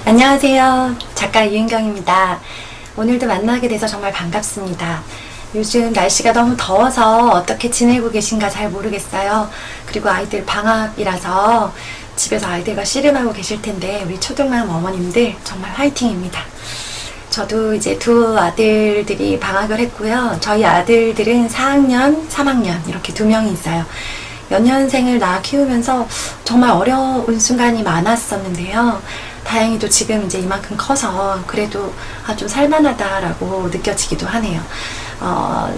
안녕하세요. 작가 이은경입니다. 오늘도 만나게 돼서 정말 반갑습니다. 요즘 날씨가 너무 더워서 어떻게 지내고 계신가 잘 모르겠어요. 그리고 아이들 방학이라서 집에서 아이들과 씨름하고 계실 텐데 우리 초등맘 어머님들 정말 화이팅입니다. 저도 이제 두 아들들이 방학을 했고요. 저희 아들들은 4학년, 3학년 이렇게 두 명이 있어요. 연년생을 낳아 키우면서 정말 어려운 순간이 많았었는데요. 다행히도 지금 이제 이만큼 커서 그래도 좀 살만하다라고 느껴지기도 하네요.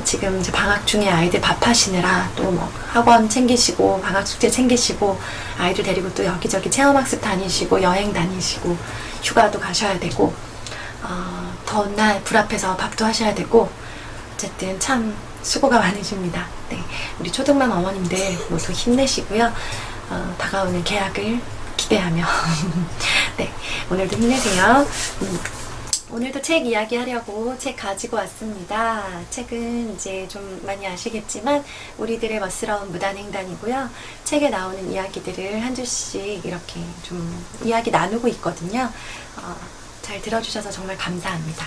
지금 이제 방학 중에 아이들 밥하시느라 또 뭐 학원 챙기시고 방학 숙제 챙기시고 아이들 데리고 또 여기저기 체험학습 다니시고 여행 다니시고 휴가도 가셔야 되고 더운 날 불 앞에서 밥도 하셔야 되고 어쨌든 참 수고가 많으십니다. 네, 우리 초등맘 어머님들 모두 힘내시고요. 다가오는 개학을 기대하며 네, 오늘도 힘내세요. 오늘도 책 이야기 하려고 책 가지고 왔습니다. 책은 이제 좀 많이 아시겠지만 우리들의 멋스러운 무단횡단이고요. 책에 나오는 이야기들을 한 줄씩 이렇게 좀 이야기 나누고 있거든요. 잘 들어주셔서 정말 감사합니다.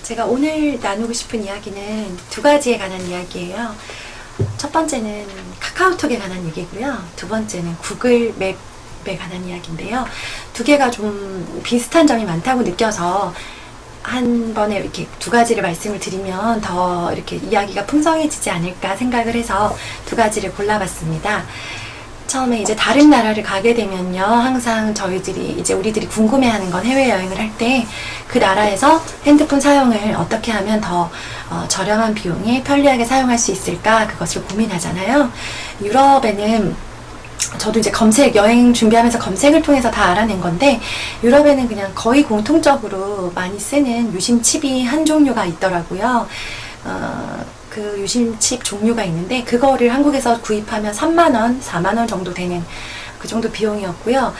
제가 오늘 나누고 싶은 이야기는 두 가지에 관한 이야기예요. 첫 번째는 카카오톡에 관한 얘기고요. 두 번째는 구글 맵에 관한 이야기인데요. 두 개가 좀 비슷한 점이 많다고 느껴서 한 번에 이렇게 두 가지를 말씀을 드리면 더 이렇게 이야기가 풍성해지지 않을까 생각을 해서 두 가지를 골라봤습니다. 처음에 이제 다른 나라를 가게 되면요, 항상 저희들이 이제 우리들이 궁금해하는 건 해외여행을 할 때 그 나라에서 핸드폰 사용을 어떻게 하면 더 저렴한 비용에 편리하게 사용할 수 있을까, 그것을 고민하잖아요. 유럽에는 저도 이제 여행 준비하면서 검색을 통해서 다 알아낸 건데, 유럽에는 그냥 거의 공통적으로 많이 쓰는 유심칩이 한 종류가 있더라고요. 그 유심칩 종류가 있는데 그거를 한국에서 구입하면 3만원, 4만원 정도 되는 그 정도 비용이었고요.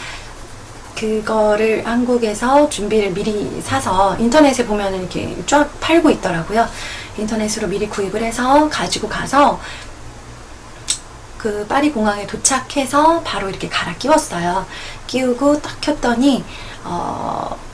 그거를 한국에서 준비를 미리 사서 인터넷에 보면은 이렇게 쫙 팔고 있더라고요. 인터넷으로 미리 구입을 해서 가지고 가서 그 파리 공항에 도착해서 바로 이렇게 갈아 끼웠어요. 끼우고 딱 켰더니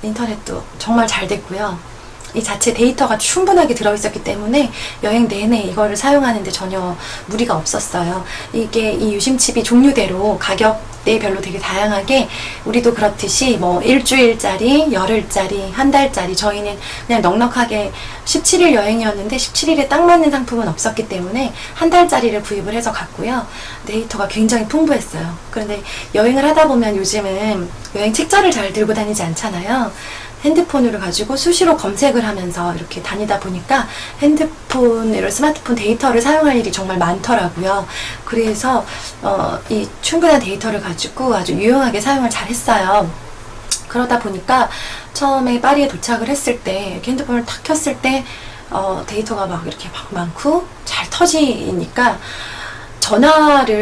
인터넷도 정말 잘 됐고요. 이 자체 데이터가 충분하게 들어있었기 때문에 여행 내내 이거를 사용하는데 전혀 무리가 없었어요. 이게 이 유심칩이 종류대로 가격대별로 되게 다양하게, 우리도 그렇듯이 뭐 일주일짜리, 열흘짜리, 한 달짜리, 저희는 그냥 넉넉하게 17일 여행이었는데 17일에 딱 맞는 상품은 없었기 때문에 한 달짜리를 구입을 해서 갔고요. 데이터가 굉장히 풍부했어요. 그런데 여행을 하다 보면 요즘은 여행 책자를 잘 들고 다니지 않잖아요. 핸드폰으로 가지고 수시로 검색을 하면서 이렇게 다니다 보니까 스마트폰 데이터를 사용할 일이 정말 많더라고요. 그래서 이 충분한 데이터를 가지고 아주 유용하게 사용을 잘 했어요. 그러다 보니까 처음에 파리에 도착을 했을 때 이렇게 핸드폰을 탁 켰을 때 데이터가 막 이렇게 막 많고 잘 터지니까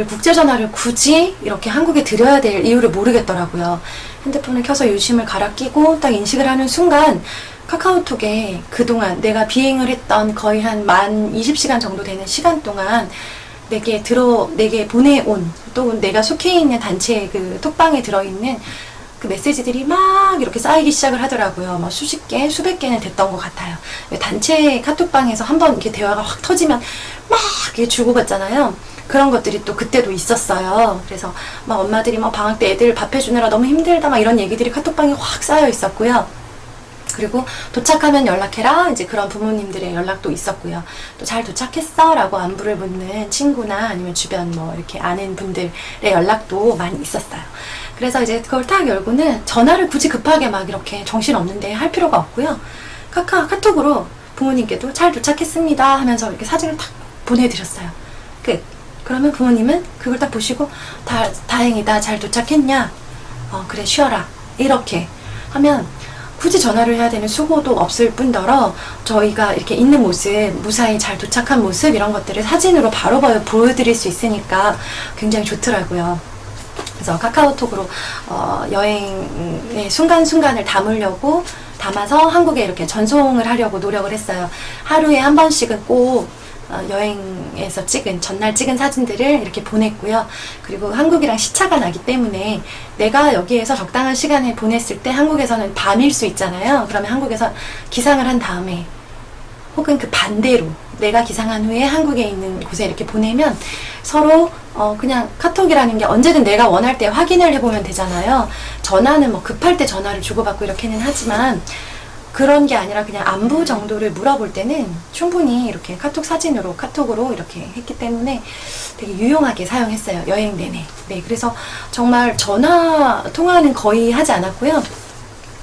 국제 전화를 굳이 이렇게 한국에 드려야 될 이유를 모르겠더라고요. 핸드폰을 켜서 유심을 갈아 끼고 딱 인식을 하는 순간 카카오톡에 그동안 내가 비행을 했던 거의 한 만 20시간 정도 되는 시간 동안 내게 보내온, 또 내가 속해 있는 단체의 그 톡방에 들어있는 그 메시지들이 막 이렇게 쌓이기 시작을 하더라고요. 뭐 수십 개, 수백 개는 됐던 것 같아요. 단체 카톡방에서 한번 이렇게 대화가 확 터지면 막 이렇게 주고받잖아요. 그런 것들이 또 그때도 있었어요. 그래서 막 엄마들이 막 방학 때 애들 밥 해주느라 너무 힘들다 막 이런 얘기들이 카톡방에 확 쌓여 있었고요. 그리고 도착하면 연락해라, 이제 그런 부모님들의 연락도 있었고요. 또 잘 도착했어? 라고 안부를 묻는 친구나 아니면 주변 뭐 이렇게 아는 분들의 연락도 많이 있었어요. 그래서 이제 그걸 딱 열고는 전화를 굳이 급하게 막 이렇게 정신없는데 할 필요가 없고요. 카톡으로 부모님께도 잘 도착했습니다 하면서 이렇게 사진을 탁 보내드렸어요. 끝. 그러면 부모님은 그걸 딱 보시고 다행이다, 잘 도착했냐, 그래 쉬어라, 이렇게 하면 굳이 전화를 해야 되는 수고도 없을 뿐더러 저희가 이렇게 있는 모습, 무사히 잘 도착한 모습, 이런 것들을 사진으로 바로 보여드릴 수 있으니까 굉장히 좋더라고요. 그래서 카카오톡으로 여행의 순간순간을 담아서 한국에 이렇게 전송을 하려고 노력을 했어요. 하루에 한 번씩은 꼭 여행에서 찍은 전날 찍은 사진들을 이렇게 보냈고요. 그리고 한국이랑 시차가 나기 때문에 내가 여기에서 적당한 시간에 보냈을 때 한국에서는 밤일 수 있잖아요. 그러면 한국에서 기상을 한 다음에 혹은 그 반대로 내가 기상한 후에 한국에 있는 곳에 이렇게 보내면 서로 그냥 카톡이라는 게 언제든 내가 원할 때 확인을 해보면 되잖아요. 전화는 뭐 급할 때 전화를 주고받고 이렇게는 하지만 그런 게 아니라 그냥 안부 정도를 물어볼 때는 충분히 이렇게 카톡으로 이렇게 했기 때문에 되게 유용하게 사용했어요. 여행 내내. 네, 그래서 정말 전화 통화는 거의 하지 않았고요.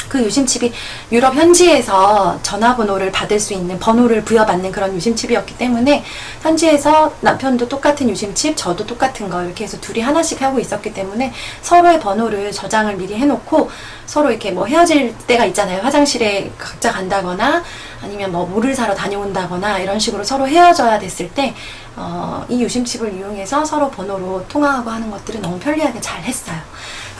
그 유심칩이 유럽 현지에서 전화번호를 받을 수 있는 번호를 부여받는 그런 유심칩이었기 때문에 현지에서 남편도 똑같은 유심칩, 저도 똑같은 거 이렇게 해서 둘이 하나씩 하고 있었기 때문에 서로의 번호를 저장을 미리 해놓고 서로 이렇게 뭐 헤어질 때가 있잖아요. 화장실에 각자 간다거나 아니면 뭐 물을 사러 다녀온다거나 이런 식으로 서로 헤어져야 됐을 때 이 유심칩을 이용해서 서로 번호로 통화하고 하는 것들을 너무 편리하게 잘 했어요.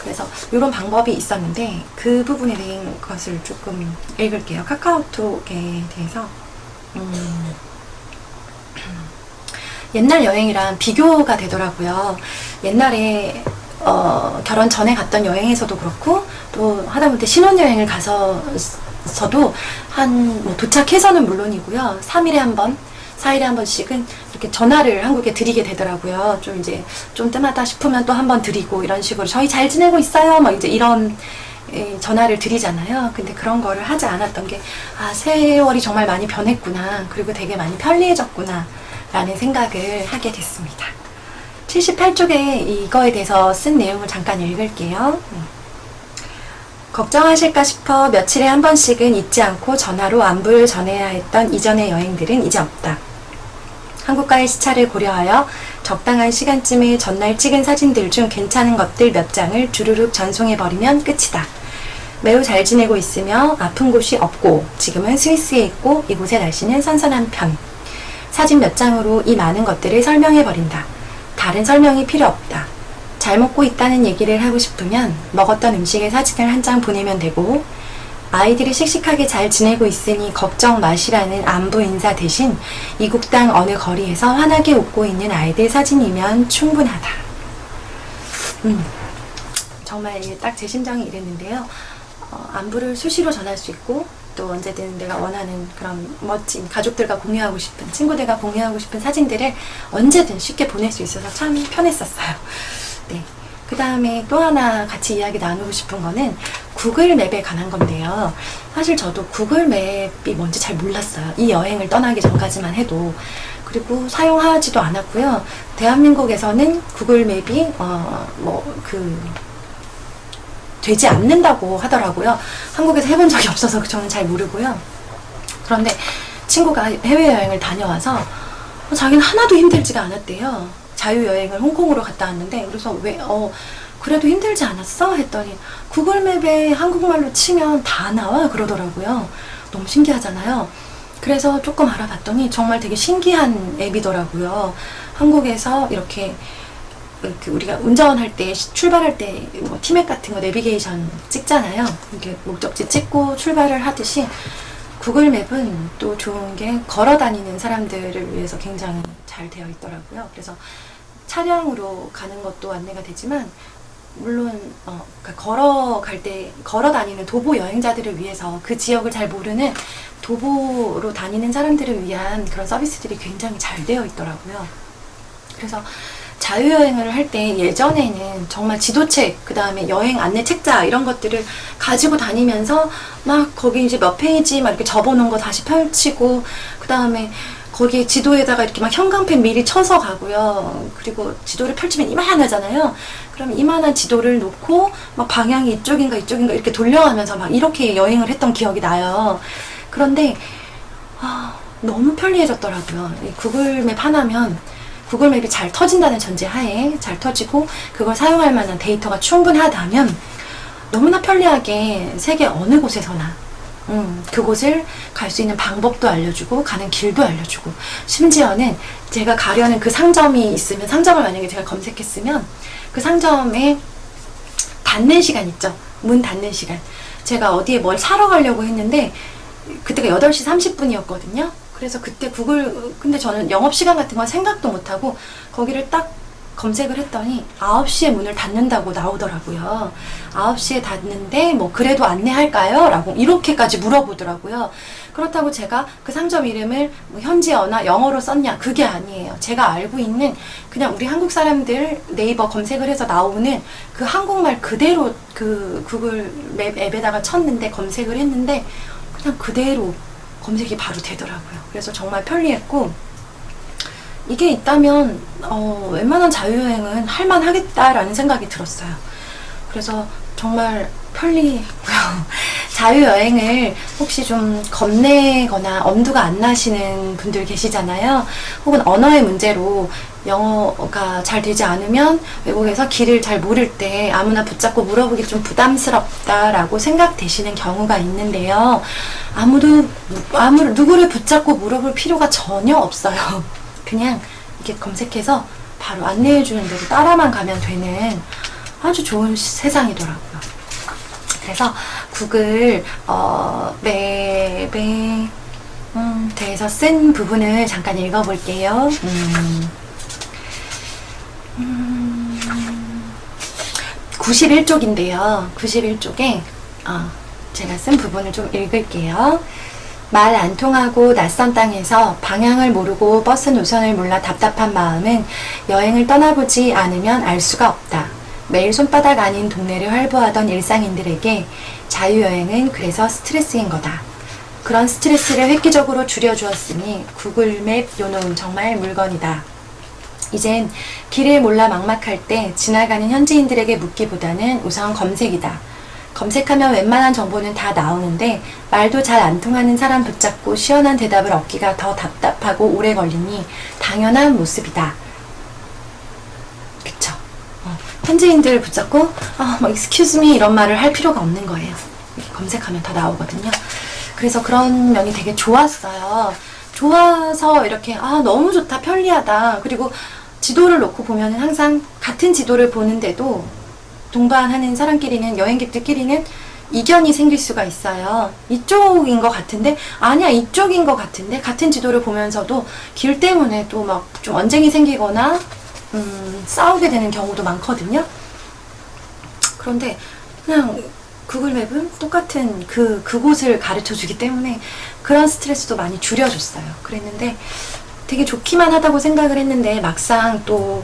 그래서 이런 방법이 있었는데 그 부분에 대한 것을 조금 읽을게요. 카카오톡에 대해서 옛날 여행이랑 비교가 되더라고요. 옛날에 결혼 전에 갔던 여행에서도 그렇고 또 하다못해 신혼여행을 가서도 뭐 도착해서는 물론이고요. 3일에 한 번, 4일에 한 번씩은 이렇게 전화를 한국에 드리게 되더라고요. 좀 뜸하다 싶으면 또 한 번 드리고 이런 식으로 저희 잘 지내고 있어요. 막 이제 이런 전화를 드리잖아요. 근데 그런 거를 하지 않았던 게 세월이 정말 많이 변했구나. 그리고 되게 많이 편리해졌구나. 라는 생각을 하게 됐습니다. 78쪽에 이거에 대해서 쓴 내용을 잠깐 읽을게요. 걱정하실까 싶어 며칠에 한 번씩은 잊지 않고 전화로 안부를 전해야 했던 이전의 여행들은 이제 없다. 한국과의 시차를 고려하여 적당한 시간쯤에 전날 찍은 사진들 중 괜찮은 것들 몇 장을 주르륵 전송해버리면 끝이다. 매우 잘 지내고 있으며 아픈 곳이 없고 지금은 스위스에 있고 이곳의 날씨는 선선한 편. 사진 몇 장으로 이 많은 것들을 설명해버린다. 다른 설명이 필요 없다. 잘 먹고 있다는 얘기를 하고 싶으면 먹었던 음식의 사진을 한 장 보내면 되고 아이들이 씩씩하게 잘 지내고 있으니 걱정 마시라는 안부 인사 대신 이국 땅 어느 거리에서 환하게 웃고 있는 아이들 사진이면 충분하다. 정말 딱 제 심정이 이랬는데요. 안부를 수시로 전할 수 있고 또 언제든 내가 원하는 그런 멋진 가족들과 공유하고 싶은 친구들과 공유하고 싶은 사진들을 언제든 쉽게 보낼 수 있어서 참 편했었어요. 네. 그 다음에 또 하나 같이 이야기 나누고 싶은 거는 구글 맵에 관한 건데요. 사실 저도 구글 맵이 뭔지 잘 몰랐어요. 이 여행을 떠나기 전까지만 해도. 그리고 사용하지도 않았고요. 대한민국에서는 구글 맵이 되지 않는다고 하더라고요. 한국에서 해본 적이 없어서 저는 잘 모르고요. 그런데 친구가 해외여행을 다녀와서 자기는 하나도 힘들지가 않았대요. 자유여행을 홍콩으로 갔다 왔는데 그래서 그래도 힘들지 않았어? 했더니 구글맵에 한국말로 치면 다 나와 그러더라고요. 너무 신기하잖아요. 그래서 조금 알아봤더니 정말 되게 신기한 앱이더라고요. 한국에서 이렇게 우리가 운전할 때 출발할 때 뭐 티맵 같은 거 내비게이션 찍잖아요. 이렇게 목적지 찍고 출발을 하듯이 구글맵은 또 좋은 게 걸어 다니는 사람들을 위해서 굉장히 잘 되어 있더라고요. 그래서 차량으로 가는 것도 안내가 되지만 물론 걸어 다니는 도보 여행자들을 위해서 그 지역을 잘 모르는 도보로 다니는 사람들을 위한 그런 서비스들이 굉장히 잘 되어 있더라고요. 그래서 자유여행을 할 때 예전에는 정말 지도책, 그 다음에 여행 안내 책자 이런 것들을 가지고 다니면서 막 거기 이제 몇 페이지 막 이렇게 접어놓은 거 다시 펼치고 그 다음에 거기에 지도에다가 이렇게 막 형광펜 미리 쳐서 가고요. 그리고 지도를 펼치면 이만하잖아요. 그럼 이만한 지도를 놓고 막 방향이 이쪽인가 이렇게 돌려가면서 막 이렇게 여행을 했던 기억이 나요. 그런데 너무 편리해졌더라고요. 이 구글맵 하나면 구글맵이 잘 터진다는 전제하에 잘 터지고 그걸 사용할 만한 데이터가 충분하다면 너무나 편리하게 세계 어느 곳에서나 그곳을 갈 수 있는 방법도 알려주고 가는 길도 알려주고 심지어는 제가 가려는 그 상점이 있으면 상점을 만약에 제가 검색했으면 그 상점에 닫는 시간 있죠. 문 닫는 시간. 제가 어디에 뭘 사러 가려고 했는데 그때가 8시 30분이었거든요. 그래서 그때 구글, 근데 저는 영업시간 같은 건 생각도 못하고 거기를 딱 검색을 했더니 9시에 문을 닫는다고 나오더라고요. 9시에 닫는데 뭐 그래도 안내할까요? 라고 이렇게까지 물어보더라고요. 그렇다고 제가 그 상점 이름을 뭐 현지어나 영어로 썼냐? 그게 아니에요. 제가 알고 있는 그냥 우리 한국 사람들 네이버 검색을 해서 나오는 그 한국말 그대로 그 구글 맵 앱에다가 쳤는데 검색을 했는데 그냥 그대로 검색이 바로 되더라고요. 그래서 정말 편리했고 이게 있다면 웬만한 자유여행은 할만하겠다라는 생각이 들었어요. 그래서 정말 편리했고요. 자유여행을 혹시 좀 겁내거나 엄두가 안 나시는 분들 계시잖아요. 혹은 언어의 문제로 영어가 잘 되지 않으면 외국에서 길을 잘 모를 때 아무나 붙잡고 물어보기 좀 부담스럽다라고 생각되시는 경우가 있는데요. 누구를 붙잡고 물어볼 필요가 전혀 없어요. 그냥 이렇게 검색해서 바로 안내해주는 대로 따라만 가면 되는 아주 좋은 세상이더라고요. 그래서 구글 맵에 대해서 쓴 부분을 잠깐 읽어볼게요. 91쪽인데요. 91쪽에 제가 쓴 부분을 좀 읽을게요. 말 안 통하고 낯선 땅에서 방향을 모르고 버스 노선을 몰라 답답한 마음은 여행을 떠나보지 않으면 알 수가 없다. 매일 손바닥 아닌 동네를 활보하던 일상인들에게 자유여행은 그래서 스트레스인 거다. 그런 스트레스를 획기적으로 줄여주었으니 구글맵 요놈 정말 물건이다. 이젠 길을 몰라 막막할 때 지나가는 현지인들에게 묻기보다는 우선 검색이다. 검색하면 웬만한 정보는 다 나오는데 말도 잘 안 통하는 사람 붙잡고 시원한 대답을 얻기가 더 답답하고 오래 걸리니 당연한 모습이다. 그쵸? 현지인들 붙잡고 뭐 excuse me 이런 말을 할 필요가 없는 거예요. 이렇게 검색하면 다 나오거든요. 그래서 그런 면이 되게 좋았어요. 좋아서 이렇게 너무 좋다, 편리하다. 그리고 지도를 놓고 보면은 항상 같은 지도를 보는데도 동반하는 사람끼리는, 여행객들끼리는 이견이 생길 수가 있어요. 이쪽인 것 같은데 아니야, 이쪽인 것 같은데, 같은 지도를 보면서도 길 때문에 또 막 좀 언쟁이 생기거나 싸우게 되는 경우도 많거든요. 그런데 그냥 구글맵은 똑같은 그곳을 가르쳐 주기 때문에 그런 스트레스도 많이 줄여줬어요. 그랬는데 되게 좋기만 하다고 생각을 했는데 막상 또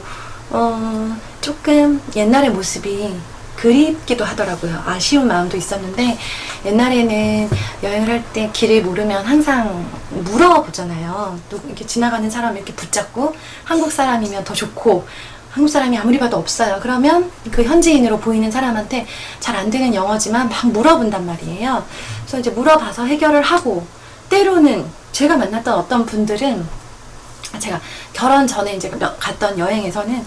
조금 옛날의 모습이 그립기도 하더라고요. 아쉬운 마음도 있었는데 옛날에는 여행을 할 때 길을 모르면 항상 물어보잖아요. 또 이렇게 지나가는 사람 이렇게 붙잡고 한국 사람이면 더 좋고 한국 사람이 아무리 봐도 없어요. 그러면 그 현지인으로 보이는 사람한테 잘 안 되는 영어지만 막 물어본단 말이에요. 그래서 이제 물어봐서 해결을 하고 때로는 제가 만났던 어떤 분들은 제가 결혼 전에 이제 갔던 여행에서는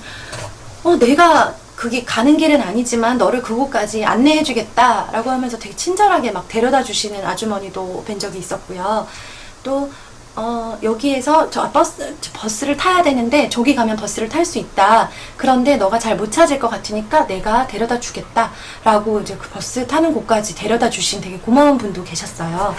내가 그게 가는 길은 아니지만 너를 그곳까지 안내해 주겠다 라고 하면서 되게 친절하게 막 데려다 주시는 아주머니도 뵌 적이 있었고요. 또 여기에서 버스를 타야 되는데 저기 가면 버스를 탈 수 있다. 그런데 너가 잘 못 찾을 것 같으니까 내가 데려다 주겠다 라고 이제 그 버스 타는 곳까지 데려다 주신 되게 고마운 분도 계셨어요.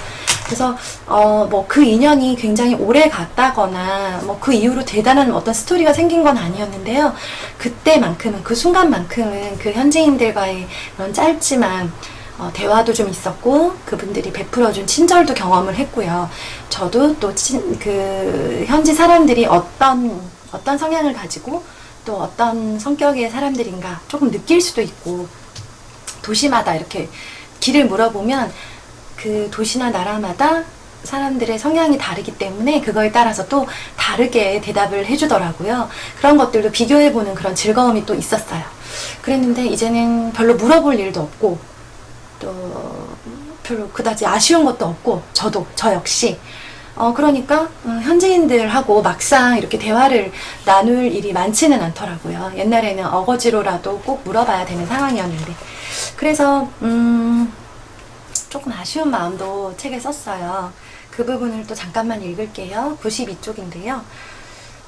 그래서 뭐 그 인연이 굉장히 오래 갔다거나 뭐 그 이후로 대단한 어떤 스토리가 생긴 건 아니었는데요. 그때만큼은, 그 순간만큼은 그 현지인들과의 그런 짧지만 대화도 좀 있었고 그분들이 베풀어준 친절도 경험을 했고요. 저도 또 그 현지 사람들이 어떤 성향을 가지고 또 어떤 성격의 사람들인가 조금 느낄 수도 있고, 도시마다 이렇게 길을 물어보면 그 도시나 나라마다 사람들의 성향이 다르기 때문에 그거에 따라서 또 다르게 대답을 해주더라고요. 그런 것들도 비교해보는 그런 즐거움이 또 있었어요. 그랬는데 이제는 별로 물어볼 일도 없고 또 별로 그다지 아쉬운 것도 없고 저 역시 그러니까 현지인들하고 막상 이렇게 대화를 나눌 일이 많지는 않더라고요. 옛날에는 어거지로라도 꼭 물어봐야 되는 상황이었는데, 그래서 조금 아쉬운 마음도 책에 썼어요. 그 부분을 또 잠깐만 읽을게요. 92쪽인데요.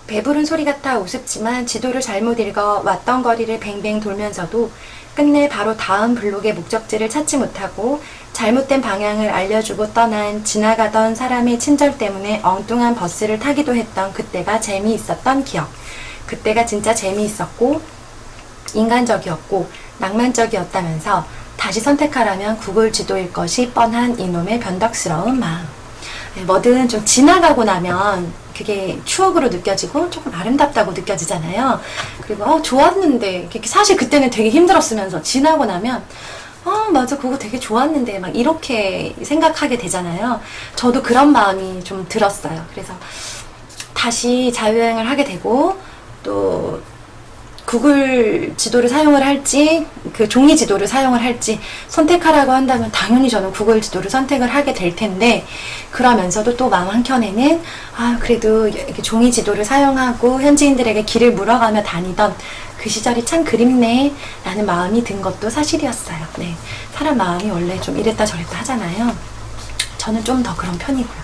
배부른 소리 같아 우습지만 지도를 잘못 읽어 왔던 거리를 뱅뱅 돌면서도 끝내 바로 다음 블록의 목적지를 찾지 못하고 잘못된 방향을 알려주고 떠난 지나가던 사람의 친절 때문에 엉뚱한 버스를 타기도 했던 그때가 재미있었던 기억. 그때가 진짜 재미있었고 인간적이었고 낭만적이었다면서 다시 선택하라면 구글 지도일 것이 뻔한 이놈의 변덕스러운 마음. 뭐든 좀 지나가고 나면 그게 추억으로 느껴지고 조금 아름답다고 느껴지잖아요. 그리고 좋았는데 사실 그때는 되게 힘들었으면서 지나고 나면 맞아 그거 되게 좋았는데 막 이렇게 생각하게 되잖아요. 저도 그런 마음이 좀 들었어요. 그래서 다시 자유여행을 하게 되고 또 구글 지도를 사용을 할지 그 종이 지도를 사용을 할지 선택하라고 한다면 당연히 저는 구글 지도를 선택을 하게 될 텐데, 그러면서도 또 마음 한켠에는 그래도 이렇게 종이 지도를 사용하고 현지인들에게 길을 물어가며 다니던 그 시절이 참 그립네 라는 마음이 든 것도 사실이었어요. 네, 사람 마음이 원래 좀 이랬다 저랬다 하잖아요. 저는 좀 더 그런 편이고요.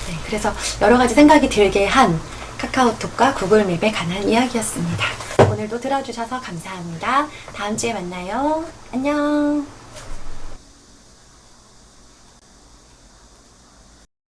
네, 그래서 여러 가지 생각이 들게 한 카카오톡과 구글맵에 관한 이야기였습니다. 오늘도 들어주셔서 감사합니다. 다음 주에 만나요. 안녕.